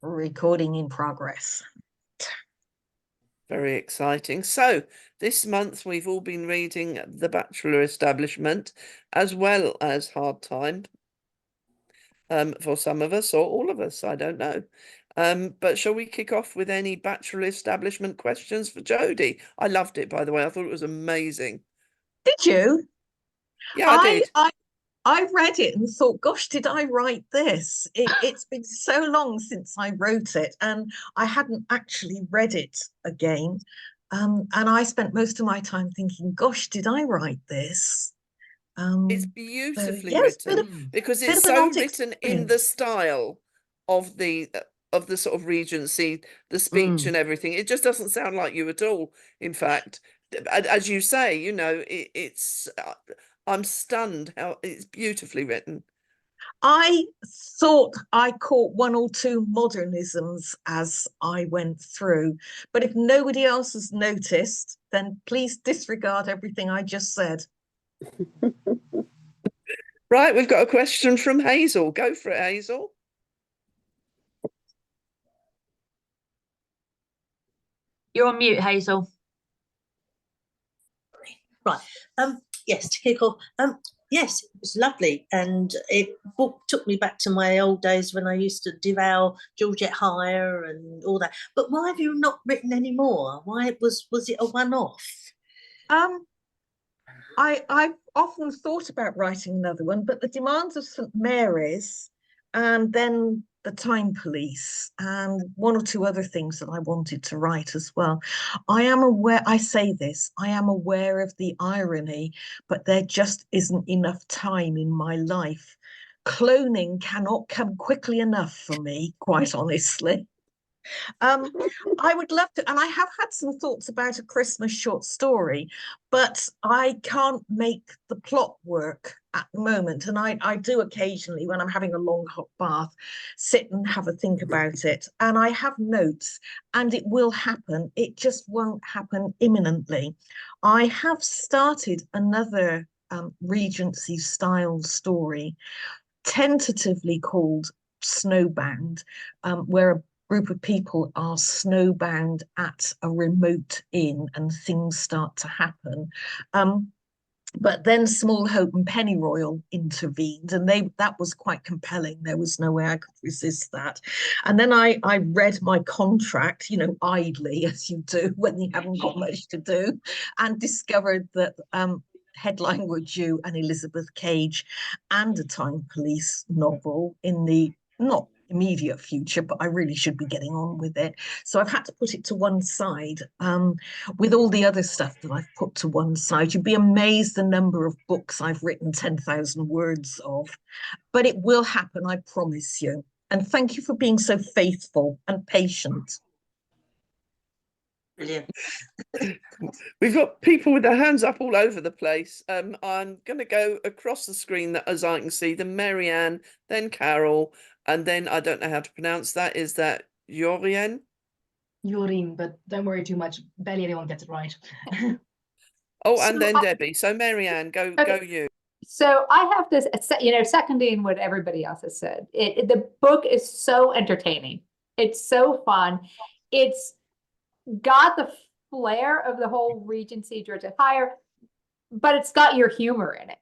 Recording in progress. Very exciting. So this month we've all been reading The Bachelor Establishment as well as Hard Time, for some of us or all of us, I don't know. But shall we kick off with any Bachelor Establishment questions for Jodi? I loved it, by the way. I thought it was amazing. Did you? Yeah, I I did. I I read it and thought, gosh, did I write this? It's been so long since I wrote it, and I hadn't actually read it again. And I spent most of my time thinking, gosh, did I write this? It's So beautifully yes, written because bit it's of an so odd written in the experience. style of the sort of Regency, the speech Mm. and everything. It just doesn't sound like you at all. In fact, as you say, it's I'm stunned how it's beautifully written. I thought I caught one or two modernisms as I went through, but if nobody else has noticed, then please disregard everything I just said. Right, we've got a question from Hazel. Go for it, Hazel. You're on mute, Hazel. Right. Yes, to kick off. Yes, it was lovely, and it took me back to my old days when I used to devour Georgette Heyer and all that. But why have you not written any more? Why was it a one-off? I've often thought about writing another one, but the demands of St. Mary's and then the Time Police and one or two other things that I wanted to write as well. I am aware, I say this, I am aware of the irony, but there just isn't enough time in my life. Cloning cannot come quickly enough for me, quite honestly. Um, I would love to, and I have had some thoughts about a Christmas short story, but I can't make the plot work at the moment. And I do occasionally, when I'm having a long hot bath, sit and have a think about it. And I have notes, and it will happen. It just won't happen imminently. I have started another Regency style story, tentatively called Snowbound, where a group of people are snowbound at a remote inn and things start to happen. But then Small Hope and Pennyroyal intervened, and that was quite compelling. There was no way I could resist that. And then I read my contract, idly, as you do when you haven't got much to do, and discovered that headline were due an Elizabeth Cage and a Time Police novel in the not immediate future, but I really should be getting on with it. So I've had to put it to one side. With all the other stuff that I've put to one side, you'd be amazed the number of books I've written 10,000 words of. But it will happen, I promise you. And thank you for being so faithful and patient. Brilliant. We've got people with their hands up all over the place. I'm going to go across the screen as I can see them. Marianne, then Carol, and then I don't know how to pronounce that. Is that Yorien? Yorin, but don't worry too much. Barely anyone gets it right. Oh, So and then Debbie. So Marianne, go you. So I have this, seconding what everybody else has said. The book is so entertaining. It's so fun. It's got the flair of the whole Regency Georgette Heyer, but it's got your humor in it.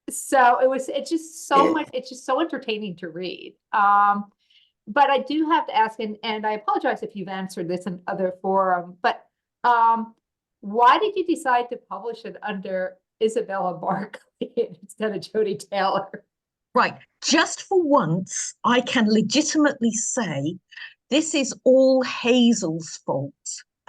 So it's just so much, it's just so entertaining to read. But I do have to ask, and I apologize if you've answered this in other forum, but why did you decide to publish it under Isabella Barkley instead of Jodi Taylor? Right. Just for once, I can legitimately say this is all Hazel's fault.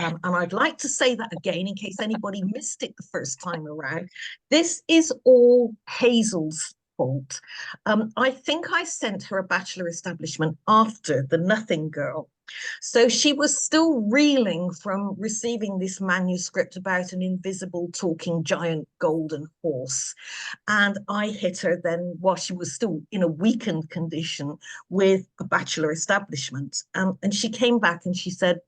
And I'd like to say that again in case anybody missed it the first time around. This is all Hazel's fault. I think I sent her a Bachelor Establishment after The Nothing Girl. So she was still reeling from receiving this manuscript about an invisible talking giant golden horse. And I hit her then while she was still in a weakened condition with a Bachelor Establishment. And she came back and she said,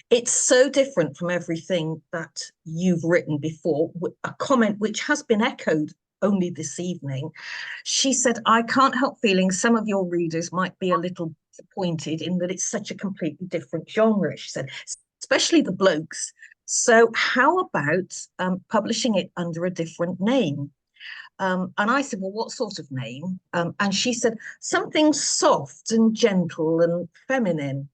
it's so different from everything that you've written before, a comment which has been echoed only this evening. She said, I can't help feeling some of your readers might be a little disappointed in that it's such a completely different genre, she said, especially the blokes. So how about publishing it under a different name? And I said, well, what sort of name? And she said, something soft and gentle and feminine.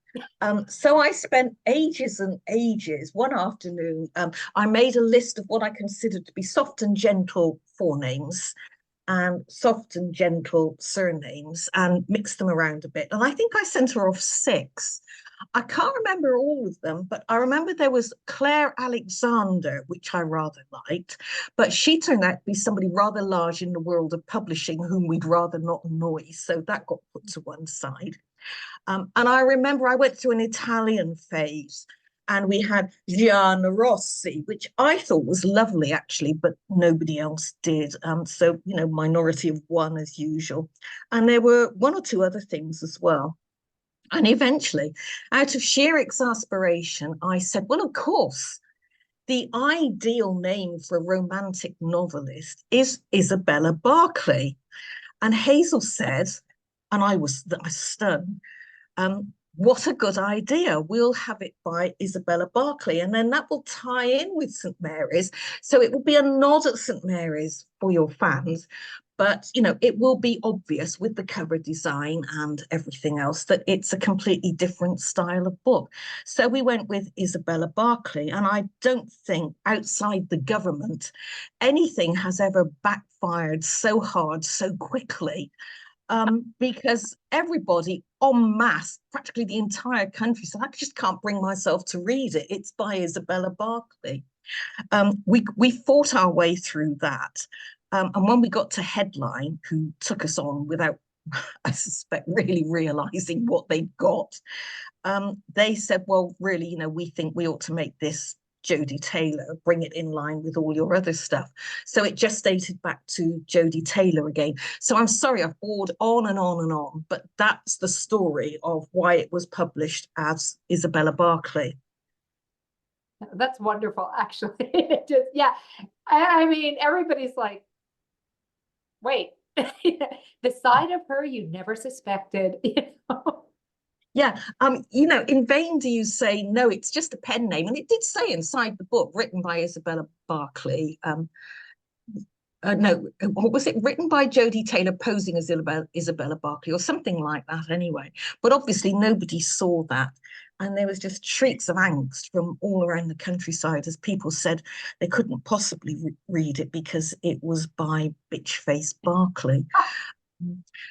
So I spent ages and ages. One afternoon, I made a list of what I considered to be soft and gentle forenames and soft and gentle surnames and mixed them around a bit. And I think I sent her off 6. I can't remember all of them, but I remember there was Claire Alexander, which I rather liked, but she turned out to be somebody rather large in the world of publishing whom we'd rather not annoy. So that got put to one side. And I remember I went through an Italian phase and we had Gianna Rossi, which I thought was lovely, actually, but nobody else did. So, you know, minority of one as usual. And there were 1 or 2 other things as well. And eventually, out of sheer exasperation, I said, well, of course, the ideal name for a romantic novelist is Isabella Barclay. And Hazel said, and I was stunned, what a good idea. We'll have it by Isabella Barclay. And then that will tie in with St. Mary's. So it will be a nod at St. Mary's for your fans. But, you know, it will be obvious with the cover design and everything else that it's a completely different style of book. So we went with Isabella Barclay. And I don't think outside the government, anything has ever backfired so hard, so quickly. Because everybody en masse, practically the entire country, said, I just can't bring myself to read it. It's by Isabella Barclay. We fought our way through that. And when we got to Headline, who took us on without, I suspect, really realizing what they'd got, they said, well, really, you know, we think we ought to make this Jodi Taylor, bring it in line with all your other stuff. So it just dated back to Jodi Taylor again. So I'm sorry, I've bored on and on and on, but that's the story of why it was published as Isabella Barclay. That's wonderful, actually. It just, yeah. I mean, everybody's like, wait, the side of her you never suspected, you know? Yeah, you know, in vain do you say, no, it's just a pen name. And it did say inside the book, written by Isabella Barclay. No, what was it? Written by Jodi Taylor, posing as Isabella Barclay, or something like that anyway. But obviously nobody saw that. And there was just shrieks of angst from all around the countryside as people said they couldn't possibly read it because it was by Bitchface Barclay.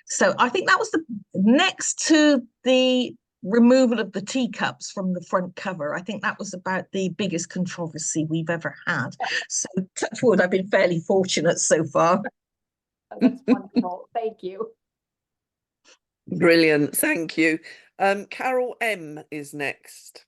So I think that was the next to the removal of the teacups from the front cover. I think that was about the biggest controversy we've ever had. So touch wood, I've been fairly fortunate so far. That's wonderful. Thank you. Brilliant. Thank you. Carol M is next.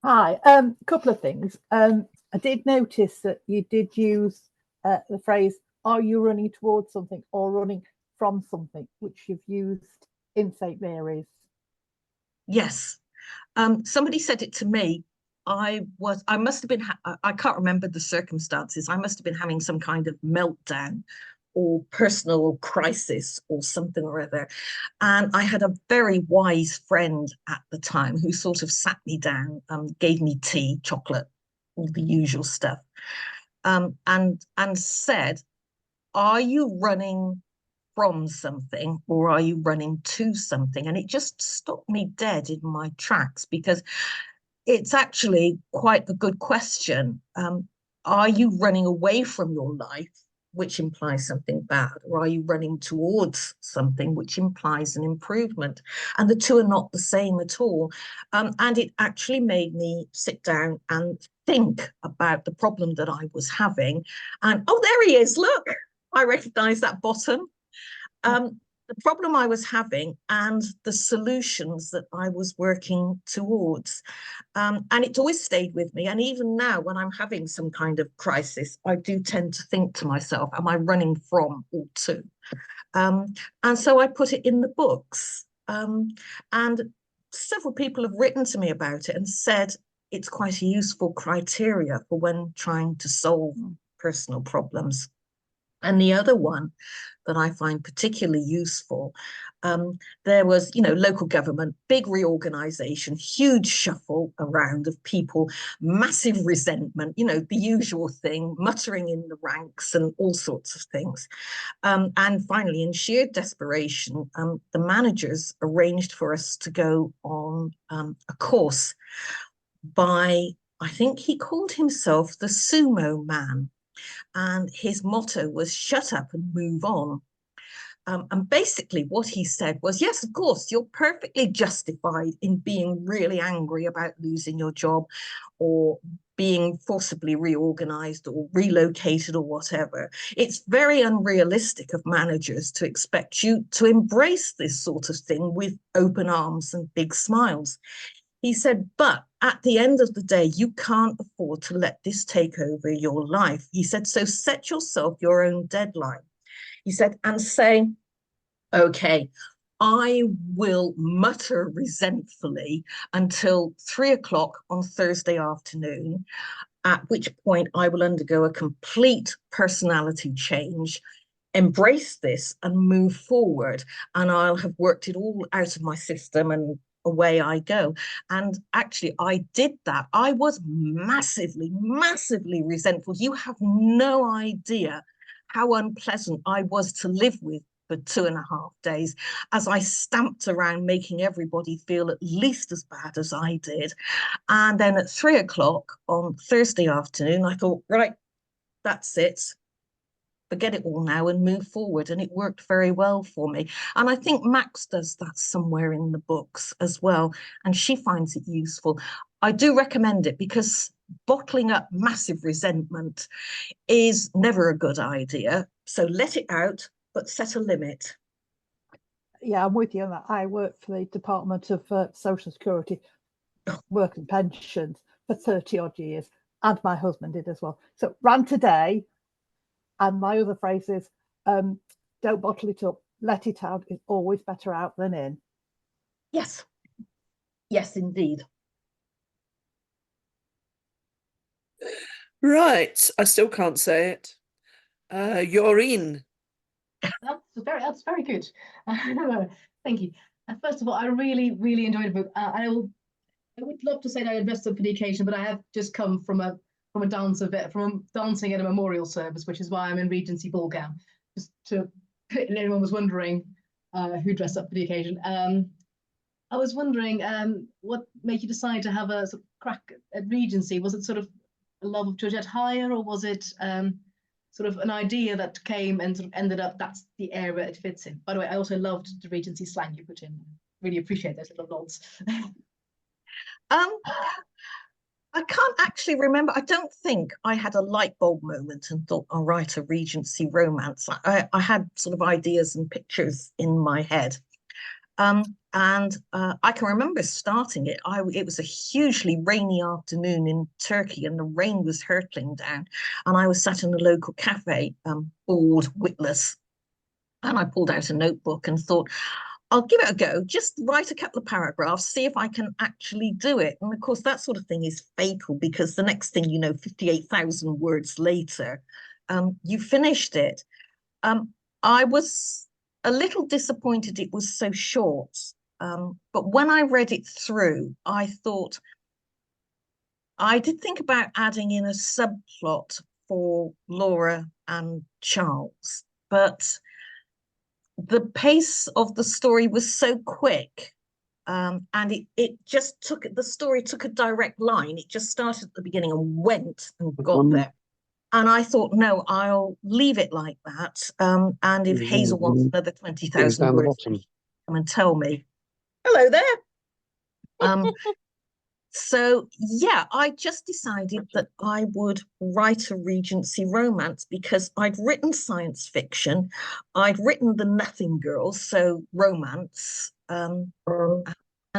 Hi, couple of things. I did notice that you did use the phrase, are you running towards something or running from something, which you've used in St. Mary's. Yes. Somebody said it to me. I must have been, I can't remember the circumstances. I must have been having some kind of meltdown or personal crisis or something or other. And I had a very wise friend at the time who sort of sat me down, gave me tea, chocolate, all the usual stuff, and said, are you running from something or are you running to something? And it just stopped me dead in my tracks, because it's actually quite a good question. Are you running away from your life, which implies something bad, or are you running towards something which implies an improvement? And the two are not the same at all. And it actually made me sit down and think about the problem that I was having. And oh, there he is, look, I recognize that bottom. The problem I was having and the solutions that I was working towards. And it always stayed with me. And even now, when I'm having some kind of crisis, I do tend to think to myself, am I running from or to? And so I put it in the books. And several people have written to me about it and said it's quite a useful criteria for when trying to solve personal problems. And the other one that I find particularly useful. There was, you know, local government, big reorganization, huge shuffle around of people, massive resentment, you know, the usual thing, muttering in the ranks and all sorts of things. And finally, in sheer desperation, the managers arranged for us to go on a course by, I think he called himself the Sumo Man. And his motto was shut up and move on. And basically what he said was, yes, of course, you're perfectly justified in being really angry about losing your job or being forcibly reorganized or relocated or whatever. It's very unrealistic of managers to expect you to embrace this sort of thing with open arms and big smiles. He said, but at the end of the day, you can't afford to let this take over your life. He said, so set yourself your own deadline. He said, and say, okay, I will mutter resentfully until 3 o'clock on Thursday afternoon, at which point I will undergo a complete personality change, embrace this and move forward. And I'll have worked it all out of my system and away I go. And actually, I did that. I was massively, massively resentful. You have no idea how unpleasant I was to live with for 2.5 days as I stamped around making everybody feel at least as bad as I did. And then at 3 o'clock on Thursday afternoon, I thought, right, that's it. Forget it all now and move forward. And it worked very well for me. And I think Max does that somewhere in the books as well. And she finds it useful. I do recommend it because bottling up massive resentment is never a good idea. So let it out, but set a limit. Yeah, I'm with you on that. I worked for the Department of Social Security, work and pensions for 30 odd years, and my husband did as well. So rant a day. And my other phrase is, don't bottle it up, let it out. Is always better out than in. Yes. Yes, indeed. Right. I still can't say it. You're in. That's very good. Thank you. First of all, I really enjoyed the book. I would love to say that I dressed up for the occasion, but I have just come from a dancing at a memorial service, which is why I'm in Regency ball gown. Just to, if anyone was wondering who dressed up for the occasion. I was wondering what made you decide to have a sort of crack at Regency? Was it sort of a love of Georgette Heyer, or was it sort of an idea that came and sort of ended up that's the area it fits in? By the way, I also loved the Regency slang you put in. Really appreciate those little nods. I can't actually remember. I don't think I had a light bulb moment and thought, I'll write a Regency romance. I had sort of ideas and pictures in my head. And I can remember starting it. It was a hugely rainy afternoon in Turkey and the rain was hurtling down. And I was sat in a local cafe, bored, witless. And I pulled out a notebook and thought, I'll give it a go, just write a couple of paragraphs, see if I can actually do it. And of course, that sort of thing is fatal because the next thing you know, 58,000 words later, you finished it. I was a little disappointed it was so short. But when I read it through, I thought, I did think about adding in a subplot for Laura and Charles, but the pace of the story was so quick, and it just the story took a direct line. It just started at the beginning and went and got there. And I thought, no, I'll leave it like that. And if Hazel wants another 20,000 words, come and tell me. Hello there. So yeah, I just decided that I would write a Regency romance because I'd written science fiction, I'd written The Nothing Girls, so romance, and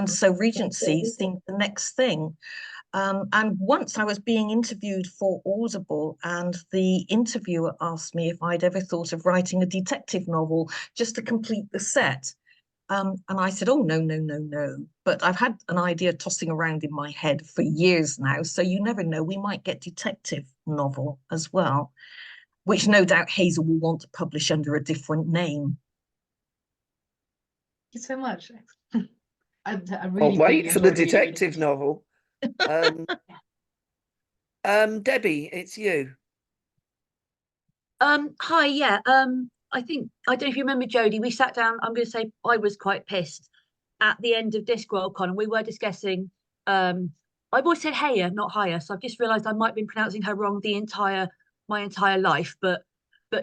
so Regency seemed the next thing. And once I was being interviewed for Audible, and the interviewer asked me if I'd ever thought of writing a detective novel just to complete the set. And I said, oh, no. But I've had an idea tossing around in my head for years now. So you never know, we might get detective novel as well. which no doubt Hazel will want to publish under a different name. Thank you so much. I Can't really, wait really for the enjoyed reading it. detective novel. Debbie, it's you. Hi, yeah. I think I don't know if you remember Jodi. We sat down. I'm going to say I was quite pissed at the end of Discworld Con, and we were discussing. I've always said Haya, not Haya, so I've just realised I might have been pronouncing her wrong my entire life. But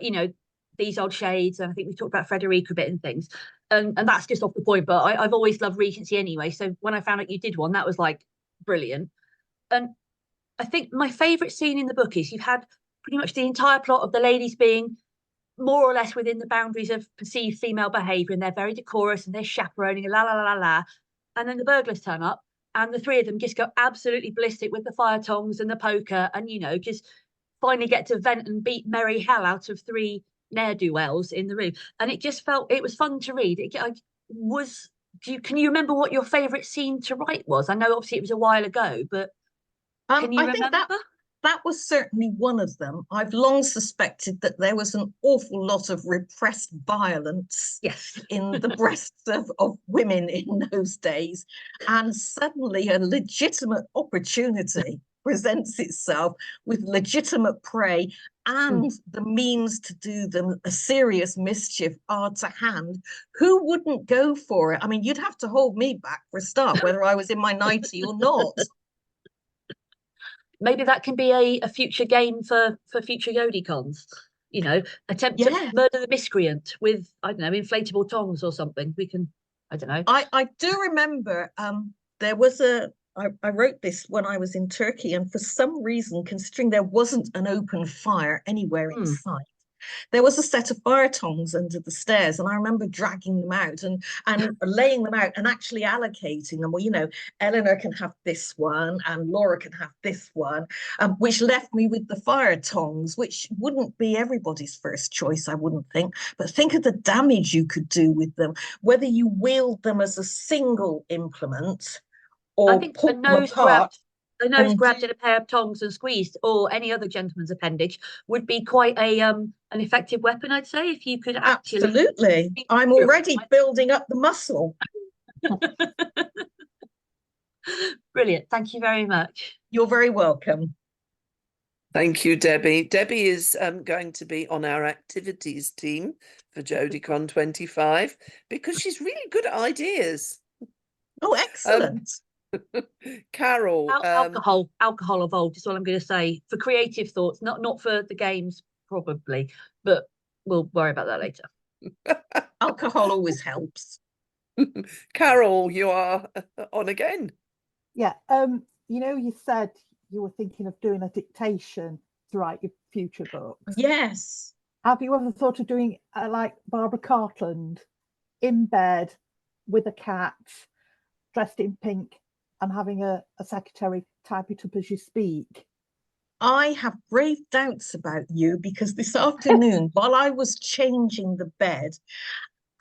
you know, these odd shades, and I think we talked about Frederica a bit and things, and that's just off the point. But I've always loved Regency anyway. So when I found out you did one, that was like brilliant. And I think my favourite scene in the book is you've had pretty much the entire plot of the ladies being more or less within the boundaries of perceived female behaviour, and they're very decorous and they're chaperoning, la la la la la. And then the burglars turn up, and the three of them just go absolutely ballistic with the fire tongs and the poker, and just finally get to vent and beat merry hell out of three ne'er-do-wells in the room. And it just felt it was fun to read. Can you remember what your favourite scene to write was? I know obviously it was a while ago, but can you I think remember? that was certainly one of them. I've long suspected that there was an awful lot of repressed violence Yes. in the breasts of women in those days. And suddenly a legitimate opportunity presents itself with legitimate prey, and the means to do them a serious mischief are to hand. Who wouldn't go for it? I mean, you'd have to hold me back for a start, whether I was in my 90 or not. Maybe that can be a future game for future Jodi cons. Attempt to murder the miscreant with, I don't know, inflatable tongs or something. We can, I don't know. I do remember there was I wrote this when I was in Turkey, and for some reason, considering there wasn't an open fire anywhere in sight, there was a set of fire tongs under the stairs, and I remember dragging them out and laying them out and actually allocating them. Well, Eleanor can have this one and Laura can have this one, which left me with the fire tongs, which wouldn't be everybody's first choice, I wouldn't think. But think of the damage you could do with them, whether you wield them as a single implement or I think pull them apart. A nose grabbed in a pair of tongs and squeezed, or any other gentleman's appendage, would be quite an effective weapon, I'd say, if you could actually. Absolutely. I'm already building up the muscle. Brilliant. Thank you very much. You're very welcome. Thank you, Debbie. Debbie is going to be on our activities team for JodiCon 25 because she's really good at ideas. Oh, excellent. Carol. Alcohol evolved is all I'm going to say, for creative thoughts, not for the games probably, but we'll worry about that later. Alcohol always helps. Carol, you are on again. Yeah. You said you were thinking of doing a dictation to write your future books. Yes. Have you ever thought of doing like Barbara Cartland, in bed with a cat, dressed in pink, and having a secretary type it up as you speak? I have grave doubts about you, because this afternoon, while I was changing the bed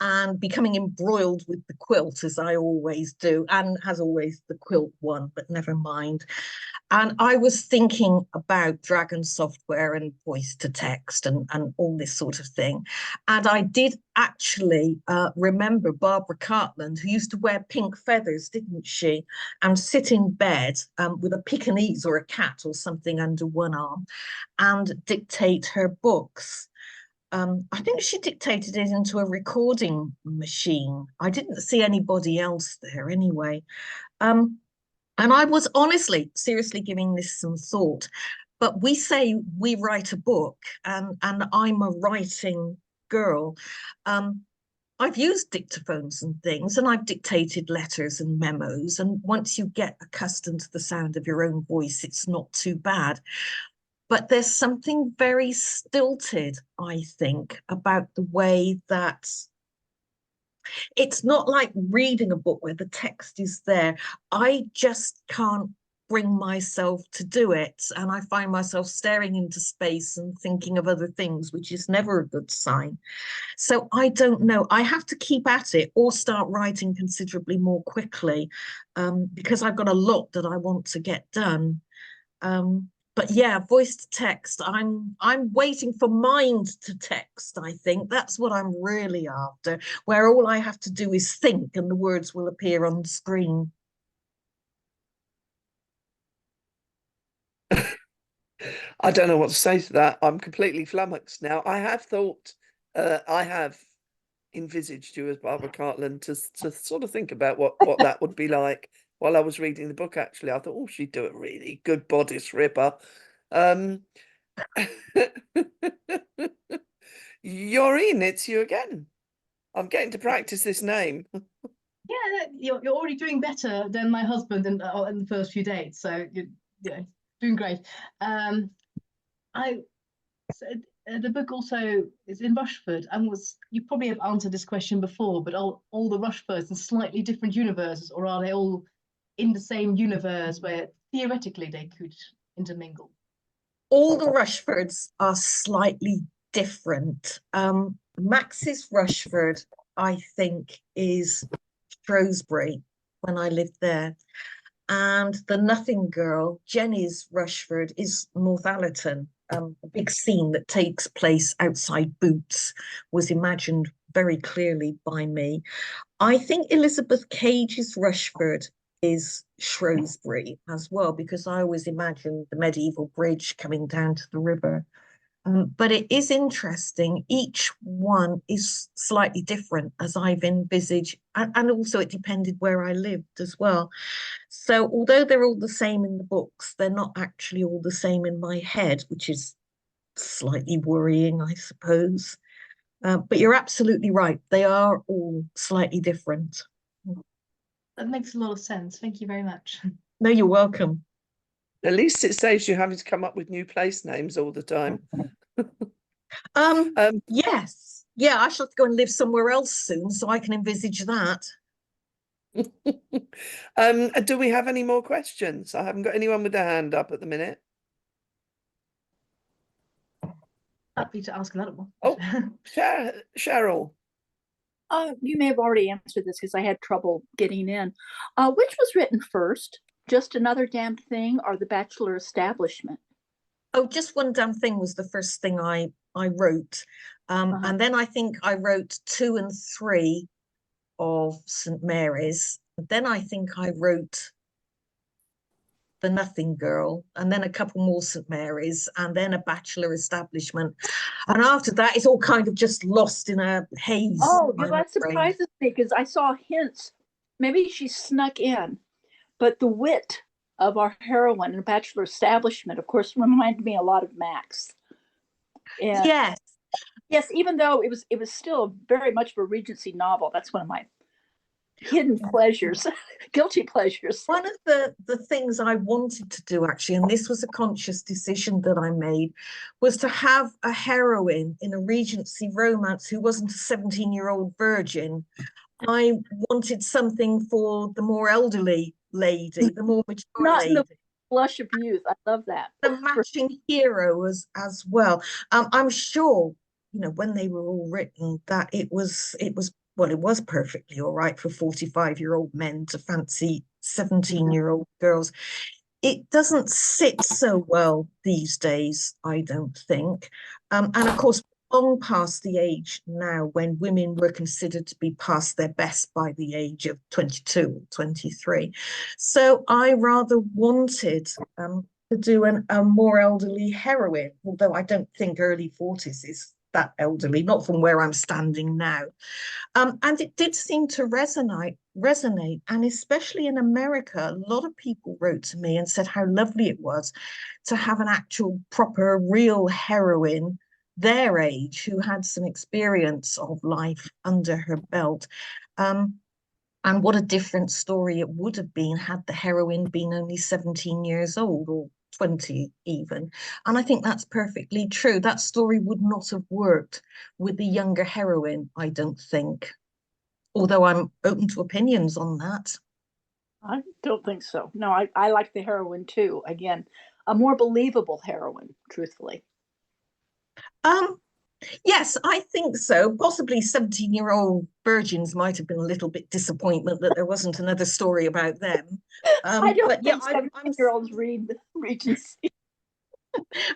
and becoming embroiled with the quilt, as I always do, and as always the quilt won, but never mind. And I was thinking about Dragon software and voice to text and all this sort of thing. And I did actually remember Barbara Cartland, who used to wear pink feathers, didn't she? And sit in bed with a Pekingese or a cat or something under one arm and dictate her books. I think she dictated it into a recording machine. I didn't see anybody else there anyway. And I was honestly, seriously giving this some thought. But we say we write a book, and I'm a writing girl. I've used dictaphones and things, and I've dictated letters and memos. And once you get accustomed to the sound of your own voice, it's not too bad. But there's something very stilted, I think, about the way that it's not like reading a book where the text is there. I just can't bring myself to do it. And I find myself staring into space and thinking of other things, which is never a good sign. So I don't know. I have to keep at it or start writing considerably more quickly, because I've got a lot that I want to get done. but yeah, voice to text. I'm waiting for mind to text. I think that's what I'm really after, where all I have to do is think and the words will appear on the screen. I don't know what to say to that. I'm completely flummoxed now. I have thought, I have envisaged you as Barbara Cartland to sort of think about what that would be like while I was reading the book. Actually, I thought, oh, she'd do a really good bodice ripper. Yoreen, it's you again. I'm getting to practice this name. Yeah, you're already doing better than my husband in the first few dates, so you're doing great. I said the book also is in Rushford, and you probably have answered this question before, but all the Rushfords in slightly different universes, or are they all in the same universe where theoretically they could intermingle? All the Rushfords are slightly different. Max's Rushford, I think, is Shrewsbury when I lived there. And the Nothing Girl, Jenny's Rushford, is Northallerton. A big scene that takes place outside Boots was imagined very clearly by me. I think Elizabeth Cage's Rushford is Shrewsbury as well, because I always imagined the medieval bridge coming down to the river. But it is interesting. Each one is slightly different as I've envisaged, and also it depended where I lived as well. So although they're all the same in the books, they're not actually all the same in my head, which is slightly worrying, I suppose. But you're absolutely right. They are all slightly different. That makes a lot of sense. Thank you very much. No, you're welcome. At least it saves you having to come up with new place names all the time. Yes. Yeah, I shall have to go and live somewhere else soon, so I can envisage that. Do we have any more questions? I haven't got anyone with their hand up at the minute. Happy to ask another one. Oh, Cheryl. You may have already answered this because I had trouble getting in. Which was written first? Just Another Damn Thing or The Bachelor Establishment? Oh, Just One Damn Thing was the first thing I wrote. And then I think I wrote 2 and 3 of St. Mary's. Then I think I wrote The Nothing Girl, and then a couple more St. Mary's, and then a Bachelor Establishment. And after that, it's all kind of just lost in a haze. Oh, that surprises me because I saw hints. Maybe she snuck in, but the wit of our heroine in Bachelor Establishment, of course, reminded me a lot of Max. And yes, even though it was still very much of a Regency novel. That's one of my hidden pleasures, guilty pleasures. One of the things I wanted to do, actually, and this was a conscious decision that I made, was to have a heroine in a Regency romance who wasn't a 17-year-old virgin. I wanted something for the more elderly lady, the more mature Not lady. in the blush of youth. I love that. The matching hero as well. I'm sure, when they were all written, that it was perfectly all right for 45-year-old men to fancy 17-year-old girls. It doesn't sit so well these days, I don't think. And of course, long past the age now when women were considered to be past their best by the age of 22 or 23. So I rather wanted to do a more elderly heroine, although I don't think early 40s is that elderly, not from where I'm standing now. And it did seem to resonate, and especially in America, a lot of people wrote to me and said how lovely it was to have an actual, proper, real heroine their age who had some experience of life under her belt. And what a different story it would have been had the heroine been only 17 years old or 20 even. And I think that's perfectly true. That story would not have worked with the younger heroine, I don't think. Although I'm open to opinions on that. I don't think so. No, I like the heroine too. Again, a more believable heroine, truthfully. Yes, I think so. Possibly 17-year-old virgins might have been a little bit disappointment that there wasn't another story about them. I don't think 17-year-olds read Regency.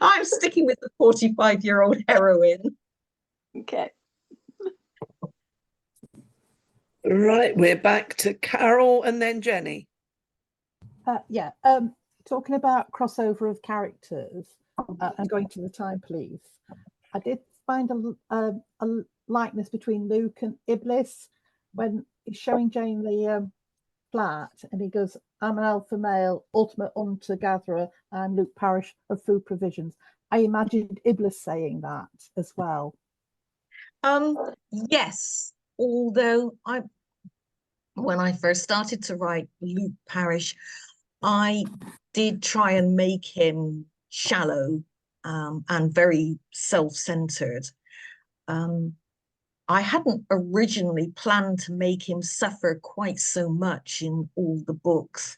I'm sticking with the 45-year-old heroine. Okay. Right, we're back to Carol and then Jenny. Yeah, talking about crossover of characters and going to the Time Police, I did find a likeness between Luke and Iblis when he's showing Jane the flat and he goes, I'm an alpha male, ultimate hunter gatherer, I'm Luke Parrish of Food Provisions. I imagined Iblis saying that as well. Yes, although when I first started to write Luke Parrish, I did try and make him shallow and very self-centered. I hadn't originally planned to make him suffer quite so much in all the books,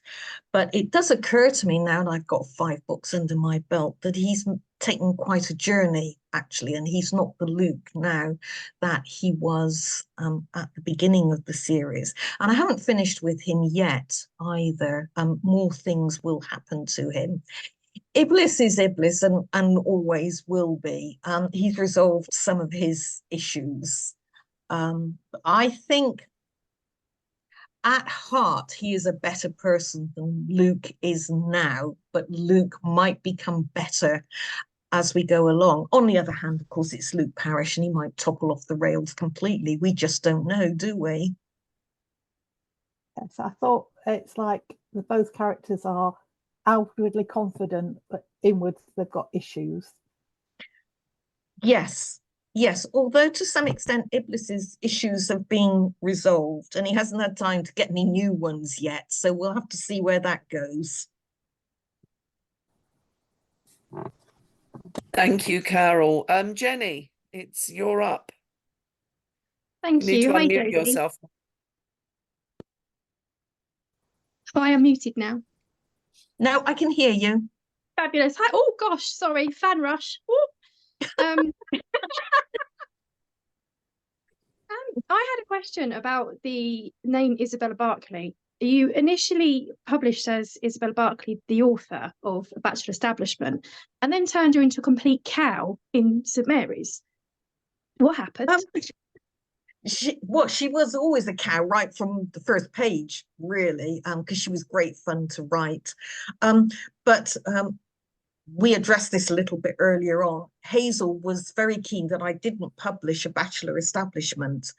but it does occur to me now that I've got 5 books under my belt that he's taken quite a journey, actually, and he's not the Luke now that he was at the beginning of the series. And I haven't finished with him yet either. More things will happen to him. Iblis is Iblis and always will be. He's resolved some of his issues. I think at heart, he is a better person than Luke is now, but Luke might become better as we go along. On the other hand, of course, it's Luke Parrish and he might topple off the rails completely. We just don't know, do we? Yes, I thought it's like both characters are outwardly confident, but inwards they've got issues. Yes, yes. Although to some extent Iblis's issues have been resolved and he hasn't had time to get any new ones yet. So we'll have to see where that goes. Thank you, Carol. Jenny, you're up. Thank You need you. to Hi, unmute Jodi. yourself. Oh, I am muted now. No, I can hear you. Fabulous. Hi. Oh gosh, sorry. Fan rush. Ooh. I had a question about the name Isabella Barclay. You initially published as Isabella Barclay, the author of A Bachelor Establishment, and then turned her into a complete cow in St Mary's. What happened? She was always a cow right from the first page, really, because she was great fun to write. But we addressed this a little bit earlier on. Hazel was very keen that I didn't publish A Bachelor Establishment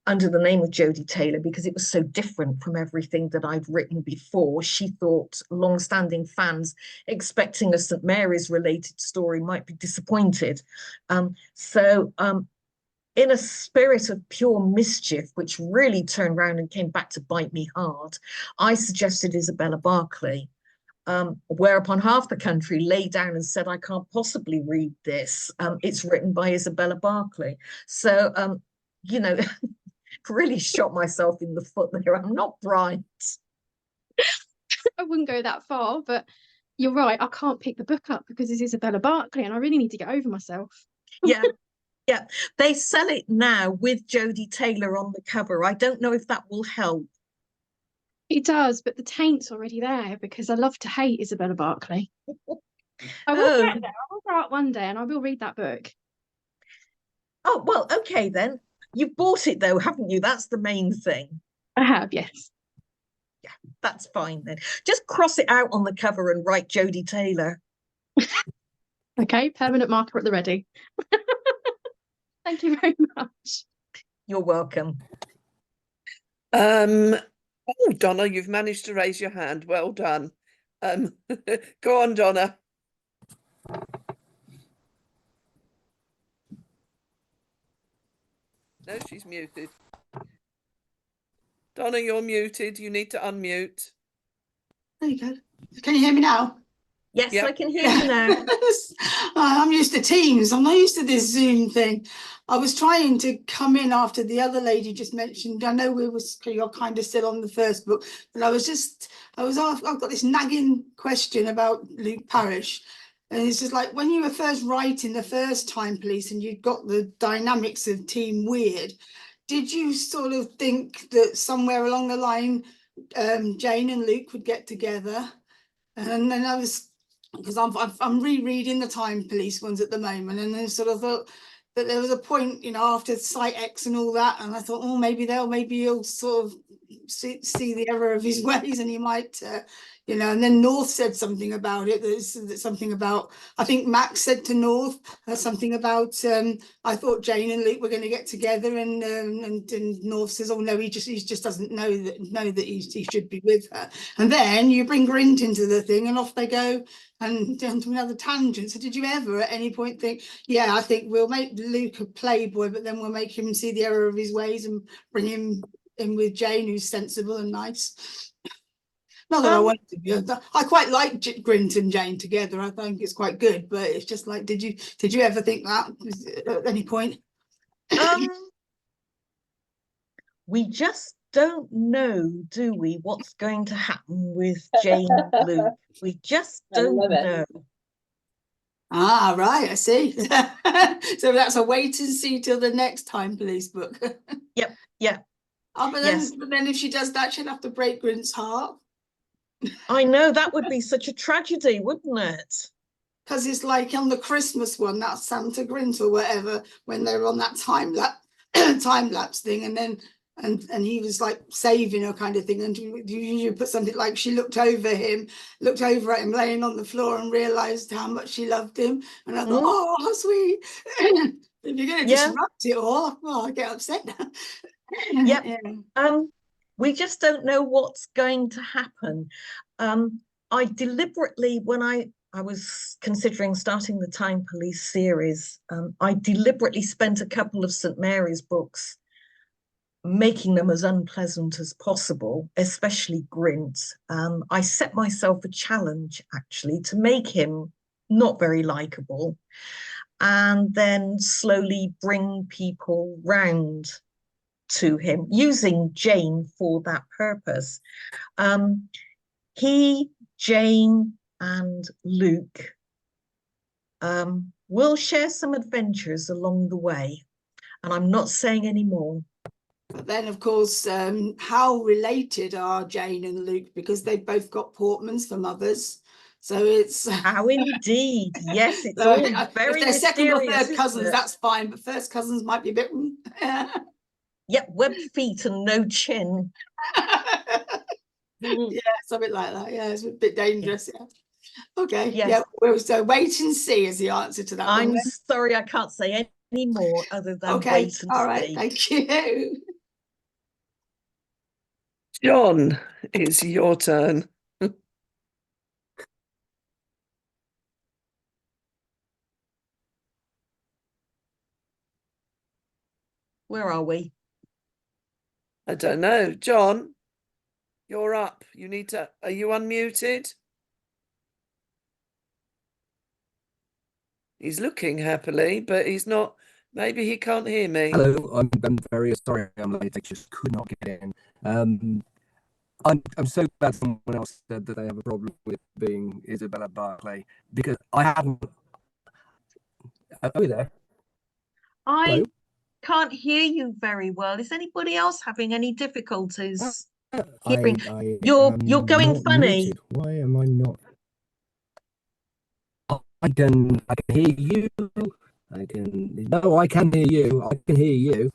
under the name of Jodi Taylor because it was so different from everything that I'd written before. She thought long-standing fans expecting a St Mary's related story might be disappointed. So in a spirit of pure mischief, which really turned around and came back to bite me hard, I suggested Isabella Barclay. Whereupon half the country lay down and said, I can't possibly read this. It's written by Isabella Barclay. So, you know, really shot myself in the foot there. I'm not bright. I wouldn't go that far, but you're right. I can't pick the book up because it's Isabella Barclay and I really need to get over myself. Yeah. Yeah, they sell it now with Jodi Taylor on the cover. I don't know if that will help. It does, but the taint's already there because I love to hate Isabella Barclay. I will get there. I will grow up one day and I will read that book. Oh, well, okay then. You've bought it though, haven't you? That's the main thing. I have, yes. Yeah, that's fine then. Just cross it out on the cover and write Jodi Taylor. Okay, permanent marker at the ready. Thank you very much. You're welcome. Oh, Donna, you've managed to raise your hand. Well done. Go on, Donna. No, she's muted. Donna, you're muted. You need to unmute. There you go. Can you hear me now? Yes, Yep. I can hear you now. I'm used to Teams. I'm not used to this Zoom thing. I was trying to come in after the other lady just mentioned. I know you're kind of still on the first book, but I've got this nagging question about Luke Parrish. And it's just like when you were first writing the first Time Police and you'd got the dynamics of Team Weird, did you sort of think that somewhere along the line Jane and Luke would get together? And then I was because I'm rereading the Time Police ones at the moment, and then sort of thought that there was a point, you know, after Site X and all that, and I thought, oh, maybe he'll sort of see the error of his ways, and he might, you know. And then North said something about it. There's something about, I think Max said to North something about, I thought Jane and Luke were going to get together, and North says, oh no, he just doesn't know that he should be with her. And then you bring Grint into the thing, and off they go and down to another tangent. So did you ever at any point think, yeah, I think we'll make Luke a playboy, but then we'll make him see the error of his ways and bring him in with Jane, who's sensible and nice? Not that I want to be. I quite like Grint and Jane together. I think it's quite good, but it's just like, did you ever think that at any point? We just don't know, do we, what's going to happen with Jane and Luke? We just don't know. Ah, right, I see. So that's a wait and see till the next Time Police book. Yep, yeah. Oh, but then if she does that, she'll have to break Grint's heart. I know, that would be such a tragedy, wouldn't it? Because it's like on the Christmas one, that Santa Grint or whatever, when they were on that time lapse thing, and then and he was like saving her kind of thing, and you put something like she looked over at him laying on the floor and realized how much she loved him, and I thought, oh, how sweet. If you're going to disrupt it all, well, I get upset. Yep. We just don't know what's going to happen. I deliberately, when I was considering starting the Time Police series, I deliberately spent a couple of St. Mary's books making them as unpleasant as possible, especially Grint. I set myself a challenge, actually, to make him not very likable, and then slowly bring people round to him, using Jane for that purpose. He, Jane, and Luke will share some adventures along the way, and I'm not saying any more. But then, of course, how related are Jane and Luke? Because they've both got Portmans for mothers. So it's how indeed. Yes, it's so all very if they're second or third mysterious, cousins, that's fine, but first cousins might be a bit. Yep, webbed feet and no chin. Yeah, something like that. Yeah, it's a bit dangerous. Yeah. Okay. Yes. Yeah. Well, so wait and see is the answer to that. I'm sorry, I can't say any more other than okay. wait and All right. see. Thank you. John, it's your turn. Where are we? I don't know. John, you're up. You need to. Are you unmuted? He's looking happily, but he's not. Maybe he can't hear me. Hello, I'm very sorry I'm late. I just could not get in. I'm so glad someone else said that they have a problem with being Isabella Barclay, because I haven't. Are you there? I can't hear you very well. Is anybody else having any difficulties hearing? You're going funny. Muted. Why am I not? I can hear you. I can hear you. I can hear you.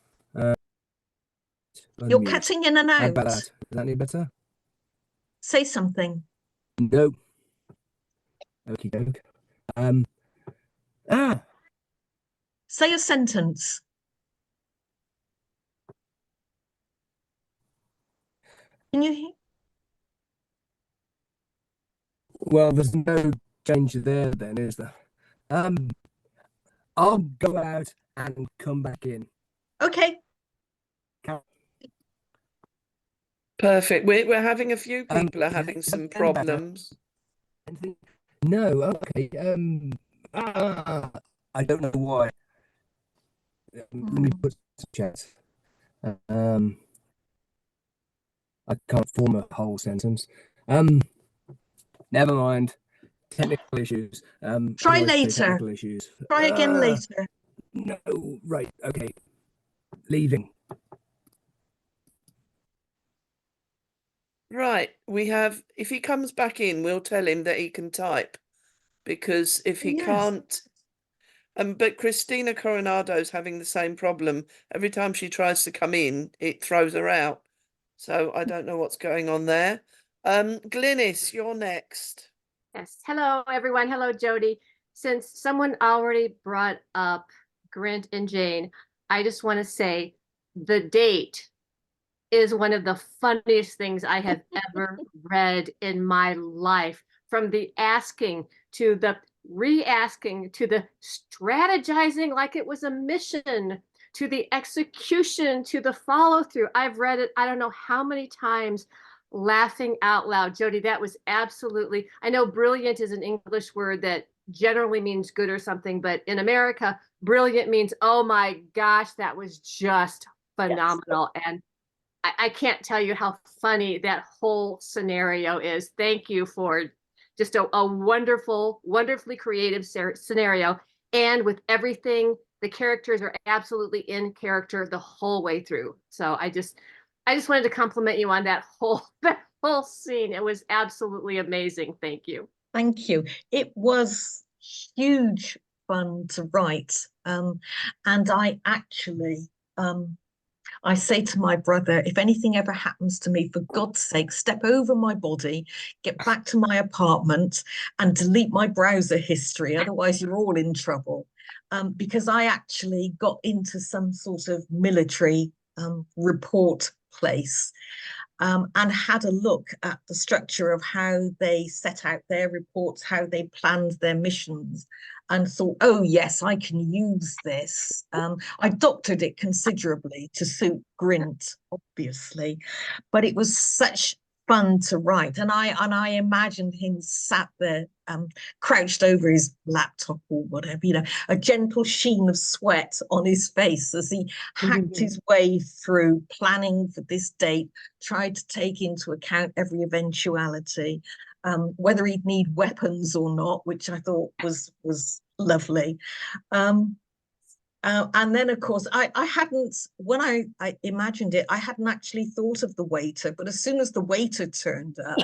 You're cutting in and out. How about that? Is that any better? Say something. No. Okie doke. Say a sentence. Can you hear? Well, there's no change there then, is there? I'll go out and come back in. Okay. Perfect. We're having a few people are having some problems. No, okay. I don't know why. Let me put some chat. I can't form a whole sentence. Never mind. Technical issues. Try later. Technical issues. Try again later. No, right, okay. Leaving. Right, we have, if he comes back in, we'll tell him that he can type. because if he Yes. can't, but Christina Coronado's having the same problem. Every time she tries to come in, it throws her out. So I don't know what's going on there. Glynis, you're next. Yes. Hello, everyone. Hello, Jodi. Since someone already brought up Grint and Jane, I just want to say the date is one of the funniest things I have ever read in my life. From the asking to the re-asking to the strategizing like it was a mission to the execution to the follow-through. I've read it, I don't know how many times, laughing out loud. Jodi, that was absolutely, I know brilliant is an English word that generally means good or something, but in America, brilliant means, oh my gosh, that was just phenomenal. Yes. And I can't tell you how funny that whole scenario is. Thank you for just a wonderful, wonderfully creative scenario. And with everything, the characters are absolutely in character the whole way through. So I just wanted to compliment you on that whole scene. It was absolutely amazing. Thank you. Thank you. It was huge fun to write. And I actually, I say to my brother, if anything ever happens to me, for God's sake, step over my body, get back to my apartment and delete my browser history. Otherwise, you're all in trouble. Because I actually got into some sort of military report place and had a look at the structure of how they set out their reports, how they planned their missions, and thought, oh yes, I can use this. I doctored it considerably to suit Grint, obviously, but it was such fun to write. And I imagined him sat there, crouched over his laptop or whatever, you know, a gentle sheen of sweat on his face as he hacked his way through planning for this date, tried to take into account every eventuality, whether he'd need weapons or not, which I thought was lovely. And then, of course, I hadn't, when I imagined it, I hadn't actually thought of the waiter, but as soon as the waiter turned up,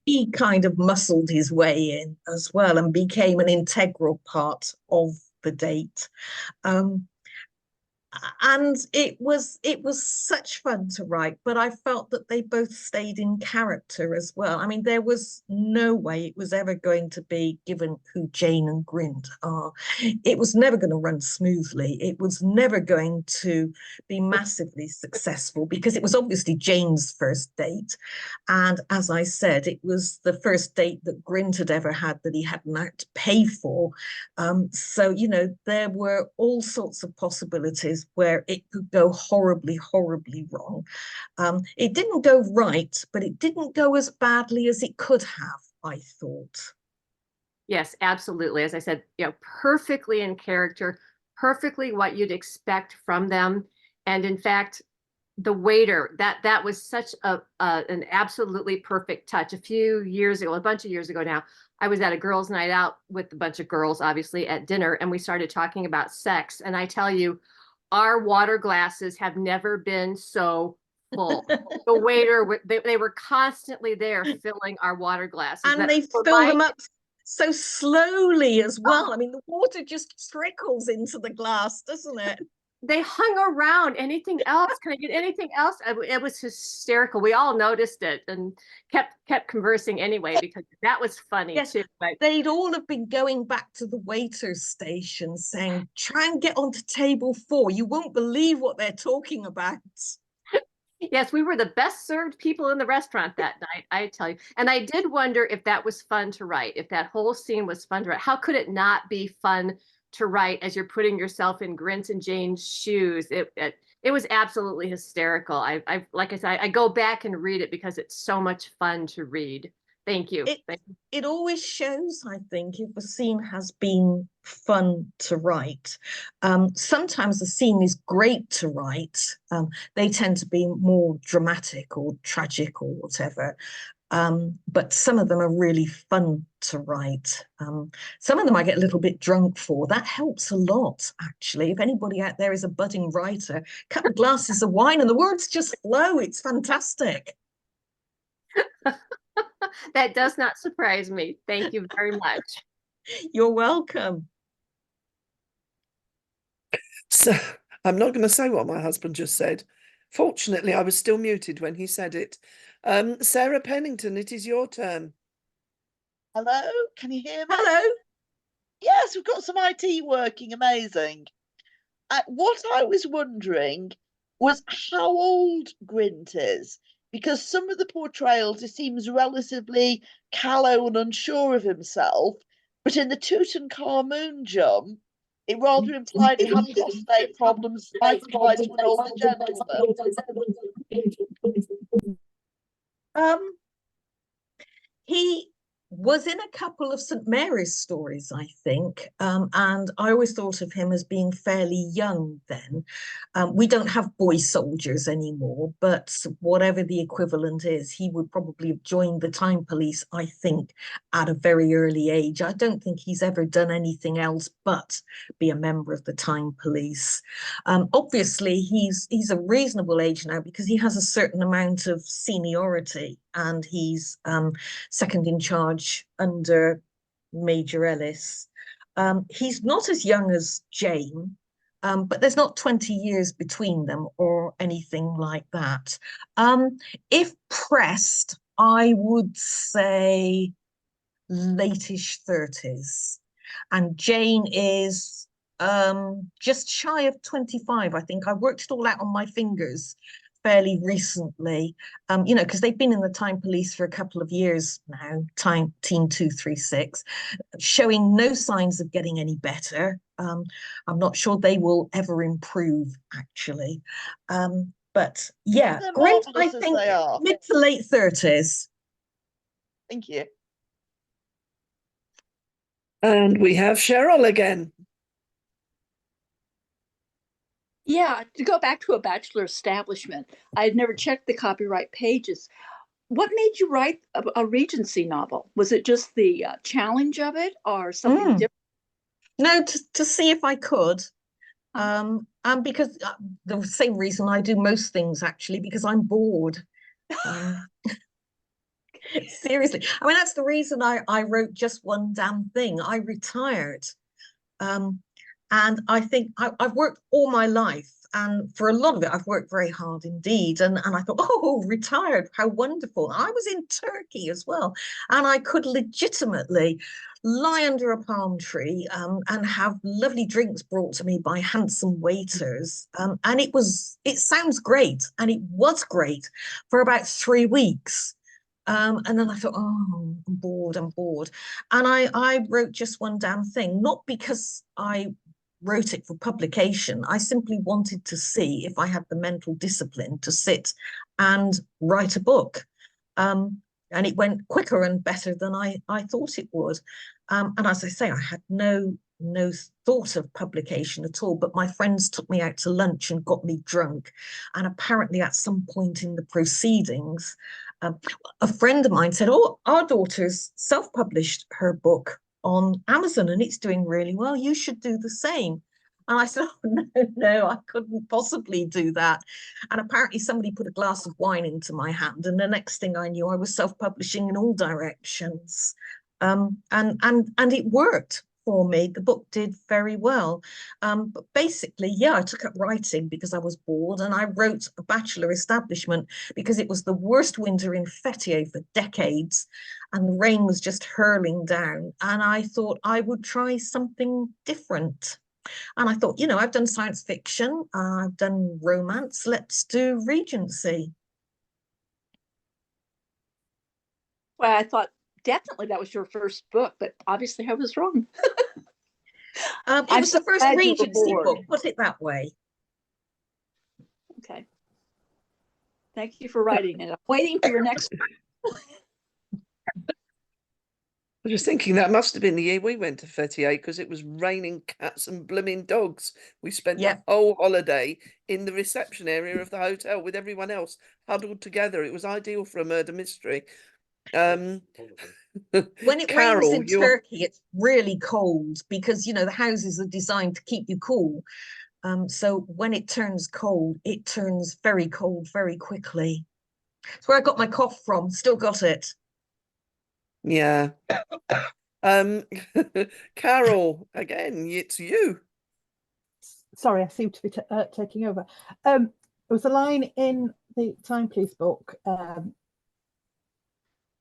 he kind of muscled his way in as well and became an integral part of the date. And it was such fun to write, but I felt that they both stayed in character as well. I mean, there was no way it was ever going to be, given who Jane and Grint are, it was never going to run smoothly. It was never going to be massively successful because it was obviously Jane's first date. And as I said, it was the first date that Grint had ever had that he hadn't had to pay for. So, you know, there were all sorts of possibilities where it could go horribly, horribly wrong. It didn't go right, but it didn't go as badly as it could have, I thought. Yes, absolutely. As I said, you know, perfectly in character, perfectly what you'd expect from them. And in fact, the waiter, that was such an absolutely perfect touch. A few years ago, a bunch of years ago now, I was at a girls' night out with a bunch of girls, obviously, at dinner, and we started talking about sex. And I tell you, our water glasses have never been so full. The waiter, they were constantly there filling our water glasses. And they fill them up so slowly as well. I mean, the water just trickles into the glass, doesn't it? They hung around. Anything else? Can I get anything else? It was hysterical. We all noticed it and kept conversing anyway because that was funny too. But they'd all have been going back to the waiter's station saying, try and get onto table 4. You won't believe what they're talking about. Yes, we were the best served people in the restaurant that night, I tell you. And I did wonder if that was fun to write, if that whole scene was fun to write. How could it not be fun to write as you're putting yourself in Grint and Jane's shoes? It was absolutely hysterical. I like I said, I go back and read it because it's so much fun to read. Thank you. It always shows, I think, if a scene has been fun to write. Sometimes the scene is great to write. They tend to be more dramatic or tragic or whatever. But some of them are really fun to write. Some of them I get a little bit drunk for. That helps a lot, actually. If anybody out there is a budding writer, a couple of glasses of wine and the words just flow. It's fantastic. That does not surprise me. Thank you very much. You're welcome. So I'm not going to say what my husband just said. Fortunately, I was still muted when he said it. Sarah Pennington, it is your turn. Hello, can you hear me? Hello. Yes, we've got some IT working. Amazing. What I was wondering was how old Grint is, because some of the portrayals he seems relatively callow and unsure of himself, but in the Tutankhamun jump, it rather implied he had prostate problems, identified to an older gentleman. He was in a couple of St. Mary's stories, I think, and I always thought of him as being fairly young then. We don't have boy soldiers anymore, but whatever the equivalent is, he would probably have joined the time police, I think, at a very early age. I don't think he's ever done anything else but be a member of the time police. Obviously, he's a reasonable age now because he has a certain amount of seniority, and he's second in charge under Major Ellis. He's not as young as Jane, but there's not 20 years between them or anything like that. If pressed, I would say late-ish 30s. And Jane is just shy of 25, I think. I worked it all out on my fingers fairly recently, you know, because they've been in the time police for a couple of years now, Team 236, showing no signs of getting any better. I'm not sure they will ever improve, actually. But yeah, They're great, I marvellous as think they are. mid to late 30s. Thank you. And we have Cheryl again. Yeah, to go back to A Bachelor Establishment, I had never checked the copyright pages. What made you write a Regency novel? Was it just the challenge of it or something different? No, to see if I could. And because the same reason I do most things, actually, because I'm bored. Seriously. I mean, that's the reason I wrote Just One Damn Thing. I retired. And I think I've worked all my life. And for a lot of it, I've worked very hard indeed. And I thought, oh, retired, how wonderful. I was in Turkey as well. And I could legitimately lie under a palm tree and have lovely drinks brought to me by handsome waiters. And it sounds great. And it was great for about 3 weeks. And then I thought, oh, I'm bored. And I wrote Just One Damn Thing, not because I wrote it for publication. I simply wanted to see if I had the mental discipline to sit and write a book. And it went quicker and better than I thought it would. And as I say, I had no thought of publication at all, but my friends took me out to lunch and got me drunk. And apparently at some point in the proceedings, a friend of mine said, oh, our daughter's self-published her book on Amazon and it's doing really well. You should do the same. And I said, oh, no, I couldn't possibly do that. And apparently somebody put a glass of wine into my hand. And the next thing I knew, I was self-publishing in all directions. And it worked for me. The book did very well. But basically, yeah, I took up writing because I was bored, and I wrote A Bachelor Establishment because it was the worst winter in Fethiye for decades, and the rain was just hurling down. And I thought I would try something different. And I thought, you know, I've done science fiction, I've done romance, let's do Regency. Well, I thought definitely that was your first book, but obviously I was wrong. It was the first Regency book, put it that way. Okay. Thank you for writing it. I'm waiting for your next. I was thinking that must have been the year we went to 38 because it was raining cats and blooming dogs. We spent the whole holiday in the reception area of the hotel with everyone else huddled together. It was ideal for a murder mystery. When it rains in Turkey, it's really cold because, you know, the houses are designed to keep you cool. So when it turns cold, it turns very cold very quickly. It's where I got my cough from. Still got it. Yeah. Carol, again, it's you. Sorry, I seem to be taking over. There was a line in the Time Police book.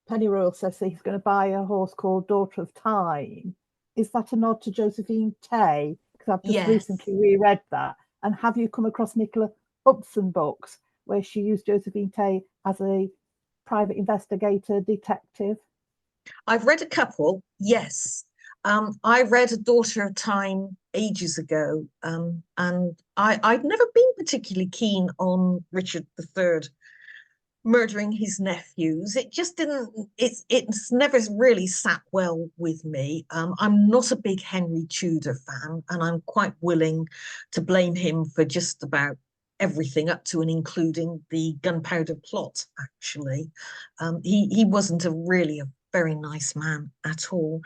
Penny Royal says that he's going to buy a horse called Daughter of Time. Is that a nod to Josephine Tay? Because I've just Yes. recently reread that. And have you come across Nicola Upson books where she used Josephine Tay as a private investigator detective? I've read a couple, yes. I read A Daughter of Time ages ago, and I'd never been particularly keen on Richard III murdering his nephews. It just didn't, it's never really sat well with me. I'm not a big Henry Tudor fan, and I'm quite willing to blame him for just about everything up to and including the gunpowder plot, actually. He wasn't really a very nice man at all.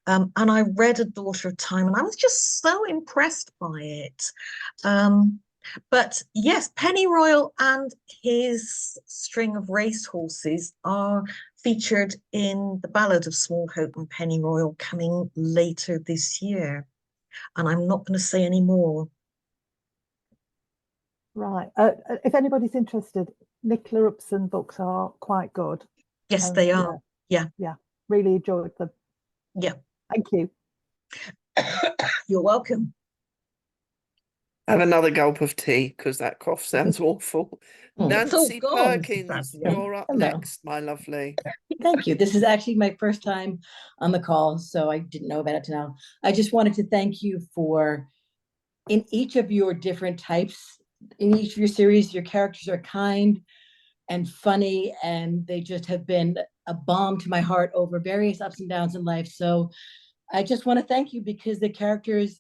And I read A Daughter of Time and I was just so impressed by it. But yes, Pennyroyal and his string of racehorses are featured in The Ballad of Small Hope and Pennyroyal, coming later this year. And I'm not going to say any more. Right. If anybody's interested, Nicola Upson books are quite good. Yes, they are. Yeah. Yeah. Really enjoyed them. Yeah. Thank you. You're welcome. Have another gulp of tea because that cough sounds awful. Nancy Perkins, you're up next, my lovely. Thank you. This is actually my first time on the call, so I didn't know about it till now. I just wanted to thank you for, in each of your different types, in each of your series, your characters are kind and funny, and they just have been a balm to my heart over various ups and downs in life. So I just want to thank you, because the characters,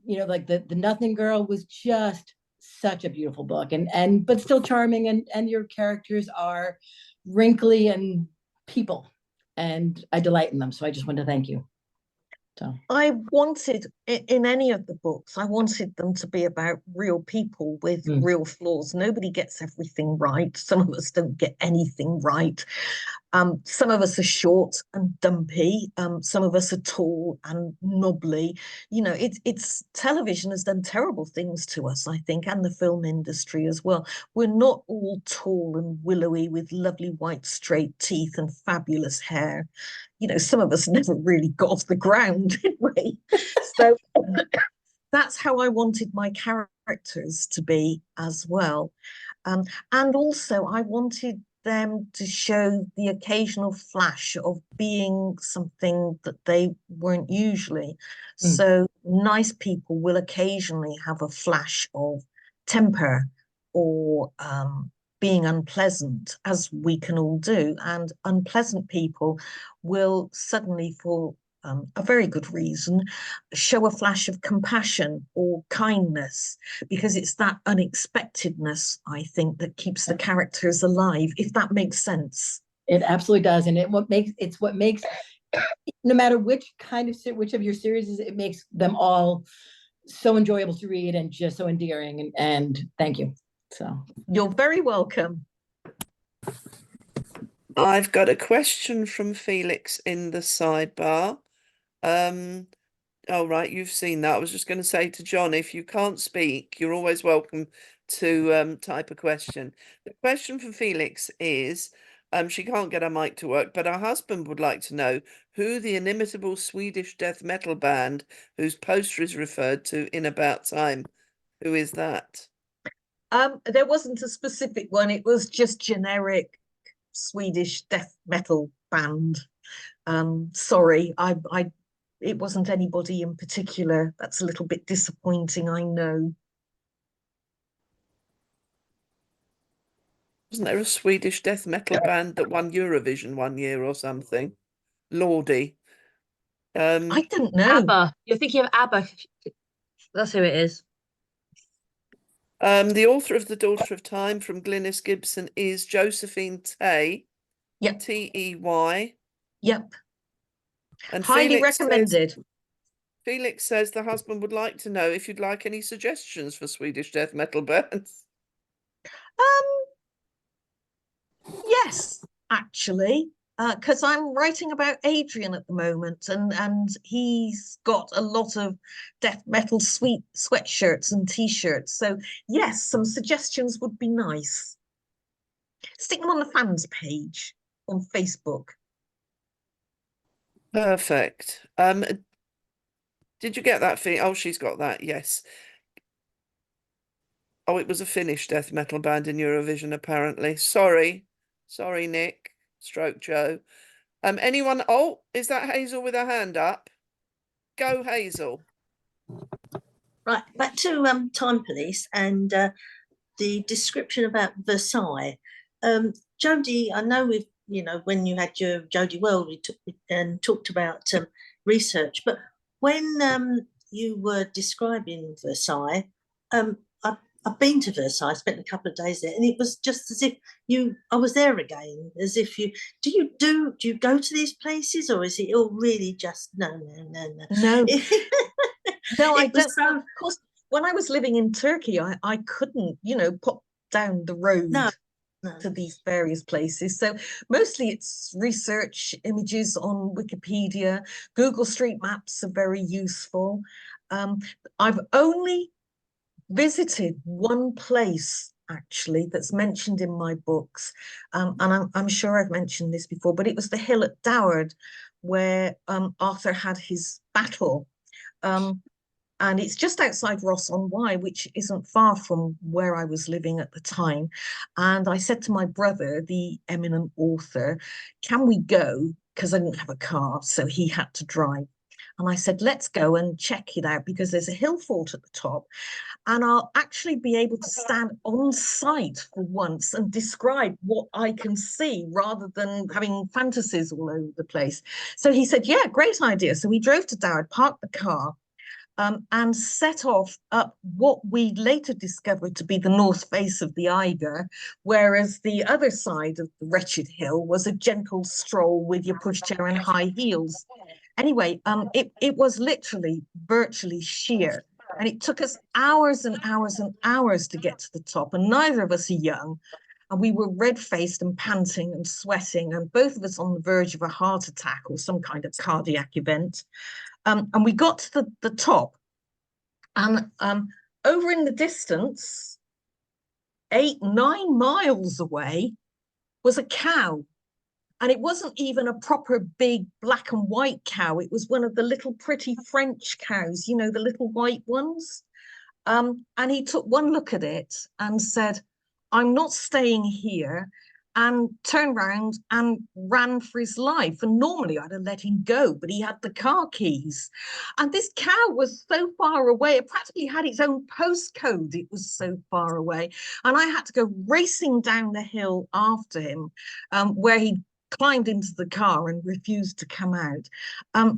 you know, like the Nothing Girl was just such a beautiful book, and but still charming, and your characters are wrinkly and people, and I delight in them. So I just want to thank you. So I wanted, in any of the books, I wanted them to be about real people with real flaws. Nobody gets everything right. Some of us don't get anything right. Some of us are short and dumpy. Some of us are tall and knobbly. You know, it's television has done terrible things to us, I think, and the film industry as well. We're not all tall and willowy with lovely white straight teeth and fabulous hair. You know, some of us never really got off the ground, did we? So that's how I wanted my characters to be as well. And also I wanted them to show the occasional flash of being something that they weren't usually. So nice people will occasionally have a flash of temper or being unpleasant, as we can all do. And unpleasant people will suddenly, for a very good reason, show a flash of compassion or kindness, because it's that unexpectedness, I think, that keeps the characters alive, if that makes sense. It absolutely does. And it's what makes, no matter which of your series, it makes them all so enjoyable to read and just so endearing. And thank you. So you're very welcome. I've got a question from Felix in the sidebar. Oh, right, you've seen that. I was just going to say to John, if you can't speak, you're always welcome to type a question. The question from Felix is, she can't get her mic to work, but her husband would like to know who the inimitable Swedish death metal band whose poster is referred to in About Time, who is that? There wasn't a specific one. It was just generic Swedish death metal band. Sorry, it wasn't anybody in particular. That's a little bit disappointing, I know. Wasn't there a Swedish death metal band that won Eurovision one year or something? Lordy. I don't know. ABBA. You're thinking of ABBA. That's who it is. The author of The Daughter of Time from Glynis Gibson is Josephine Tay. Yep. T-E-Y. Yep. And highly recommended. Felix says the husband would like to know if you'd like any suggestions for Swedish death metal bands. Yes, actually. because I'm writing about Adrian at the moment, and he's got a lot of death metal sweet sweatshirts and t-shirts. So yes, some suggestions would be nice. Stick them on the fans page on Facebook. Perfect. Did you get that thing? Oh, she's got that. Yes. Oh, it was a Finnish death metal band in Eurovision, apparently. Sorry, Nick. Stroke Joe. Anyone? Oh, is that Hazel with her hand up? Go, Hazel. Right, back to Time Police and the description about Versailles. Jodi, I know we've, when you had your Jodi World, we took and talked about research, but when you were describing Versailles, I've been to Versailles, spent a couple of days there, and it was just as if I was there again, as if do you go to these places, or is it all really just no? No, no, I It was don't. so Of course, when I was living in Turkey, I couldn't, pop down the road no. to these various places. So mostly it's research images on Wikipedia. Google Street Maps are very useful. I've only visited one place actually that's mentioned in my books, and I'm sure I've mentioned this before, but it was the hill at Doward where Arthur had his battle. And it's just outside Ross-on-Wye, which isn't far from where I was living at the time. And I said to my brother, the eminent author, can we go? Because I didn't have a car, so he had to drive. And I said, let's go and check it out, because there's a hill fort at the top, and I'll actually be able to stand on site for once and describe what I can see rather than having fantasies all over the place. So he said, yeah, great idea. So we drove to Doward, parked the car, and set off up what we later discovered to be the north face of the Eiger, whereas the other side of the wretched hill was a gentle stroll with your pushchair and high heels. Anyway, it was literally virtually sheer, and it took us hours and hours and hours to get to the top, and neither of us are young. And we were red-faced and panting and sweating, and both of us on the verge of a heart attack or some kind of cardiac event. And we got to the top, and over in the distance, 8-9 miles away, was a cow. And it wasn't even a proper big black and white cow. It was one of the little pretty French cows, the little white ones. And he took one look at it and said, I'm not staying here, and turned round and ran for his life. And normally I'd have let him go, but he had the car keys. And this cow was so far away, it practically had its own postcode. It was so far away. And I had to go racing down the hill after him, where he climbed into the car and refused to come out.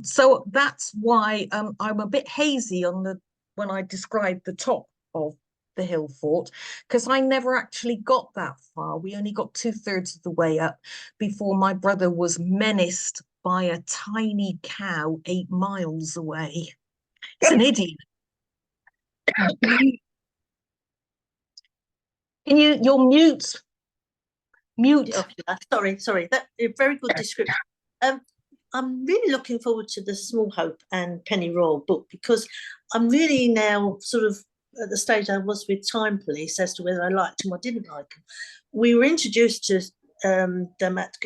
So that's why I'm a bit hazy on when I described the top of the hill fort, because I never actually got that far. We only got 2/3 of the way up before my brother was menaced by a tiny cow 8 miles away. It's an idiot. You're mute. Sorry. That a very good description. I'm really looking forward to the Small Hope and Penny Royal book, because I'm really now sort of at the stage I was with Time Police as to whether I liked them or didn't like them. We were introduced to them at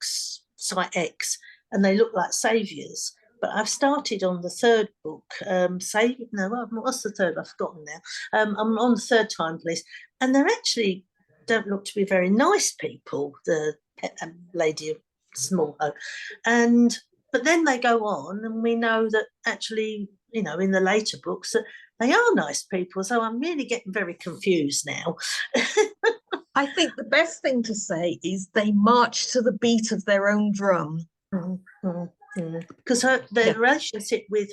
Site X, and they look like saviours. But I've started on the third book, what's the third? I've forgotten now. I'm on the third Time Police, and they're actually don't look to be very nice people, the Lady of Small Hope. But then they go on, and we know that actually, in the later books, that they are nice people. So I'm really getting very confused now. I think the best thing to say is they march to the beat of their own drum. Because the relationship with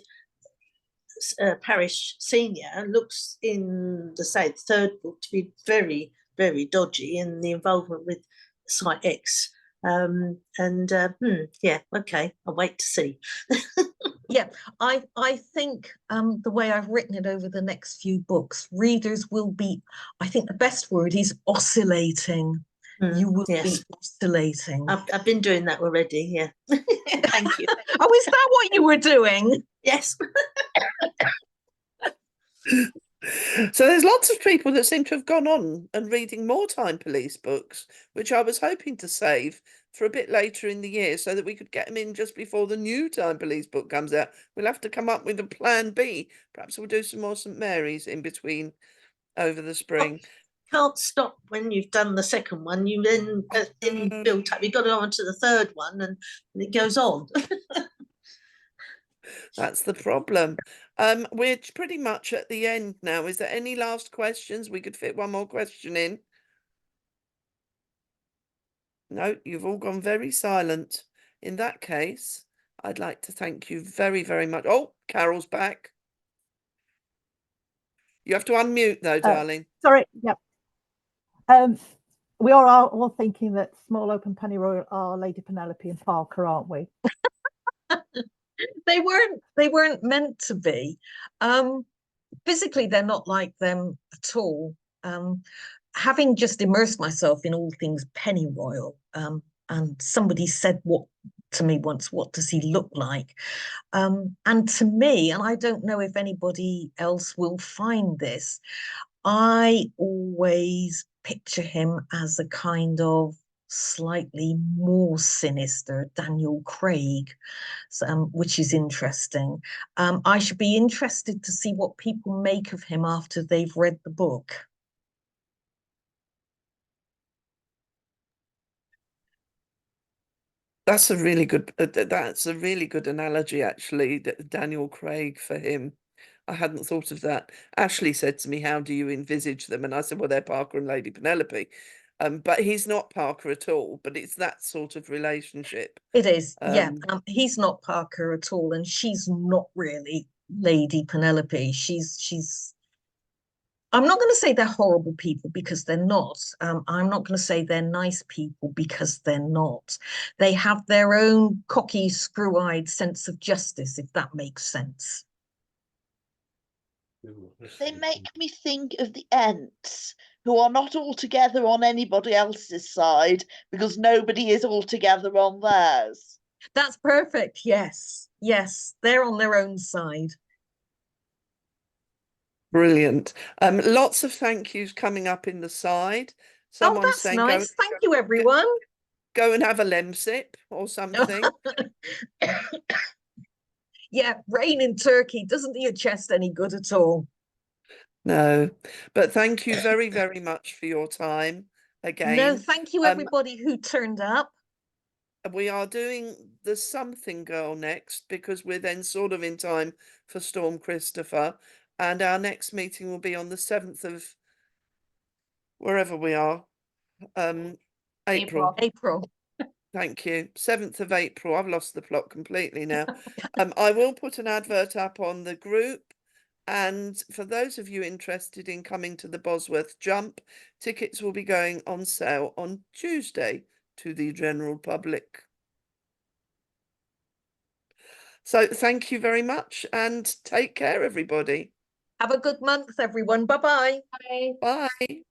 Parish Senior looks in the third book to be very, very dodgy, in the involvement with Site X. Okay, I'll wait to see. Yeah, I think the way I've written it over the next few books, readers will be, I think the best word is oscillating. You will Yes. be oscillating. I've been doing that already. Yeah. Thank you. Oh, is that what you were doing? Yes. So there's lots of people that seem to have gone on and reading more Time Police books, which I was hoping to save for a bit later in the year so that we could get them in just before the new Time Police book comes out. We'll have to come up with a plan B. Perhaps we'll do some more St Mary's in between over the spring. Can't stop when you've done the second one. You then built up. You've got to go on to the third one, and it goes on. That's the problem. We're pretty much at the end now. Is there any last questions? We could fit one more question in. No, you've all gone very silent. In that case, I'd like to thank you very, very much. Oh, Carol's back. You have to unmute though, darling. Sorry. Yep. We are all thinking that Small Open Pennyroyal are Lady Penelope and Parker, aren't we? They weren't meant to be. Physically, they're not like them at all. Having just immersed myself in all things Pennyroyal, and somebody said to me once, what does he look like? And to me, and I don't know if anybody else will find this, I always picture him as a kind of slightly more sinister Daniel Craig, which is interesting. I should be interested to see what people make of him after they've read the book. That's a really good. That's a really good analogy, actually. Daniel Craig for him. I hadn't thought of that. Ashley said to me, "How do you envisage them?" And I said, "Well, they're Parker and Lady Penelope." But he's not Parker at all. But it's that sort of relationship. It is, yeah. He's not Parker at all, and she's not really Lady Penelope. She's. I'm not going to say they're horrible people because they're not. I'm not going to say they're nice people because they're not. They have their own cocky, screw-eyed sense of justice, if that makes sense. They make me think of the Ents, who are not altogether on anybody else's side because nobody is altogether on theirs. That's perfect. Yes, yes, they're on their own side. Brilliant. Lots of thank yous coming up in the side. Someone's that's saying, nice. Thank you, everyone. Go and have a lemsip or something. Yeah, rain in Turkey doesn't do your chest any good at all. No, but thank you very, very much for your time again. No, thank you, everybody who turned up. We are doing the Something Girl next because we're then sort of in time for Storm Christopher. And our next meeting will be on the 7th of wherever we are. April. Thank you. 7th of April. I've lost the plot completely now. I will put an advert up on the group. And for those of you interested in coming to the Bosworth Jump, tickets will be going on sale on Tuesday to the general public. So thank you very much and take care, everybody. Have a good month, everyone. Bye-bye. Bye. Bye.